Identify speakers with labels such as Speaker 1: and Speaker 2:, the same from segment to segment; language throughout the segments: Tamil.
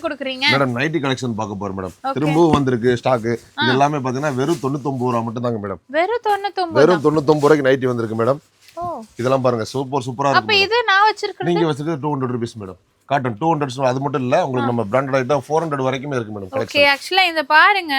Speaker 1: கொடுக்குறீங்க
Speaker 2: மேடம் நைட்டி கலெக்ஷன் பார்க்க போறோம் மேடம் திரும்பவும் வந்திருக்கு ஸ்டாக் இது எல்லாமே பாத்தீங்கன்னா வெறும் 99 ரூபாய் மட்டும் தாங்க மேடம் வெறும் 99 ரூபாய்க்கு நைட்டி வந்திருக்கு மேடம் இதெல்லாம் பாருங்க சூப்பரா இருக்கு
Speaker 1: அப்ப இது நான் வச்சிருக்கேன்
Speaker 2: நீங்க வச்சிருக்கிறது 200 ரூபீஸ் மேடம் காட்டன் 200 அது மட்டும் இல்ல உங்களுக்கு நம்ம பிராண்டட் ஐட்டம் 400 வரைக்கும் இருக்கு மேடம்
Speaker 1: ஓகே एक्चुअली இந்த பாருங்க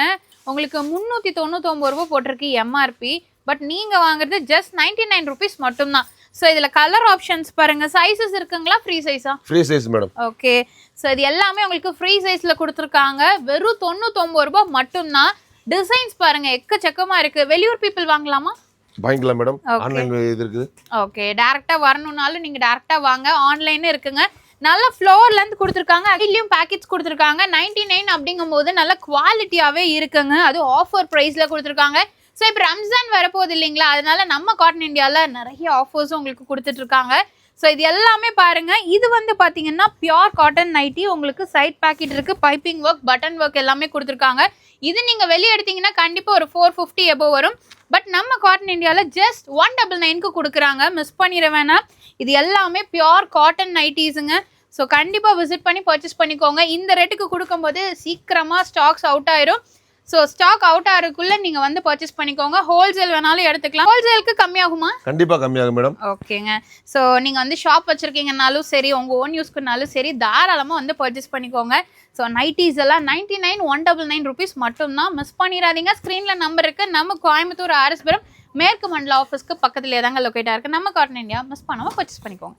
Speaker 1: உங்களுக்கு 399 ரூபாய் போட்டுருக்கு எம்ஆர்பி பட் நீங்க வாங்குறது ஜஸ்ட் 99 ரூபீஸ் மட்டும் தான் சோ இதுல கலர் ஆப்ஷன்ஸ் பாருங்க சைஸஸ் இருக்குங்களா ஃப்ரீ சைஸா
Speaker 2: free size madam
Speaker 1: okay so இது எல்லாமே உங்களுக்கு ஃப்ரீ சைஸ்ல கொடுத்திருக்காங்க வெறும் 99 ரூபாய் மட்டும் தான் டிசைன்ஸ் பாருங்க எக்கச்சக்கமா இருக்கு வெளியூர் பீப்பிள் வாங்கலாமா
Speaker 2: வாங்கிக்கலாம் மேடம் ஆன்லைன் இது இருக்கு
Speaker 1: ஓகே டைரக்டா வரணும்னாலும் நீங்க டைரக்டா வாங்க ஆன்லைன் இருக்குங்க நல்ல ஃப்ளோர்ல இருந்து கொடுத்துருக்காங்க அதுலயும் பேக்கெட்ஸ் கொடுத்துருக்காங்க 99 அப்படிங்கும்போது நல்ல குவாலிட்டியாவே இருக்குங்க அது ஆஃபர் பிரைஸ்ல கொடுத்துருக்காங்க ஸோ இப்போ ரம்ஜான் வரப்போகுது இல்லைங்களா அதனால நம்ம காட்டன் இந்தியாவில் நிறைய ஆஃபர்ஸும் உங்களுக்கு கொடுத்துட்டு இருக்காங்க ஸோ இது எல்லாமே பாருங்க இது வந்து பார்த்தீங்கன்னா பியோர் காட்டன் நைட்டி உங்களுக்கு சைட் பேக்கெட் இருக்கு பைப்பிங் ஒர்க் பட்டன் ஒர்க் எல்லாமே கொடுத்துருக்காங்க இது நீங்கள் வெளியே எடுத்தீங்கன்னா கண்டிப்பாக ஒரு 450 எபோவ் வரும் பட் நம்ம காட்டன் இந்தியாவில் ஜஸ்ட் 199க்கு கொடுக்குறாங்க மிஸ் பண்ணிட வேணாம் இது எல்லாமே பியோர் காட்டன் நைட்டிஸுங்க ஸோ கண்டிப்பாக விசிட் பண்ணி பர்ச்சேஸ் பண்ணிக்கோங்க இந்த ரேட்டுக்கு கொடுக்கும்போது சீக்கிரமாக ஸ்டாக்ஸ் அவுட் ஆயிரும் ஸோ ஸ்டாக் அவுட் ஆகிறதுக்குள்ள நீங்க வந்து பர்ச்சேஸ் பண்ணிக்கோங்க ஹோல்சேல் வேணாலும் எடுத்துக்கலாம் ஹோல்சேலுக்கு கம்மியாகுமா
Speaker 2: கண்டிப்பா கம்மியாகும் மேடம்
Speaker 1: ஓகேங்க ஸோ நீங்க வந்து ஷாப் வச்சிருக்கீங்கனாலும் சரி உங்க ஓன் யூஸ்க்குனாலும் சரி தாராளமா வந்து பர்ச்சேஸ் பண்ணிக்கோங்க ஸோ நைட்டிஸ் எல்லாம் 199 ரூபீஸ் மட்டும் தான் மிஸ் பண்ணிடாதீங்க ஸ்க்ரீன்ல நம்பர் இருக்கு நம்ம கோயம்புத்தூர் ஆர்எஸ்புரம் மேற்கு மண்டல ஆஃபீஸ்க்கு பக்கத்துலேயே தாங்க லொக்கேட்டா இருக்கு நம்ம காட்டன் இந்தியா மிஸ் பண்ணாம பர்ச்சேஸ் பண்ணிக்கோங்க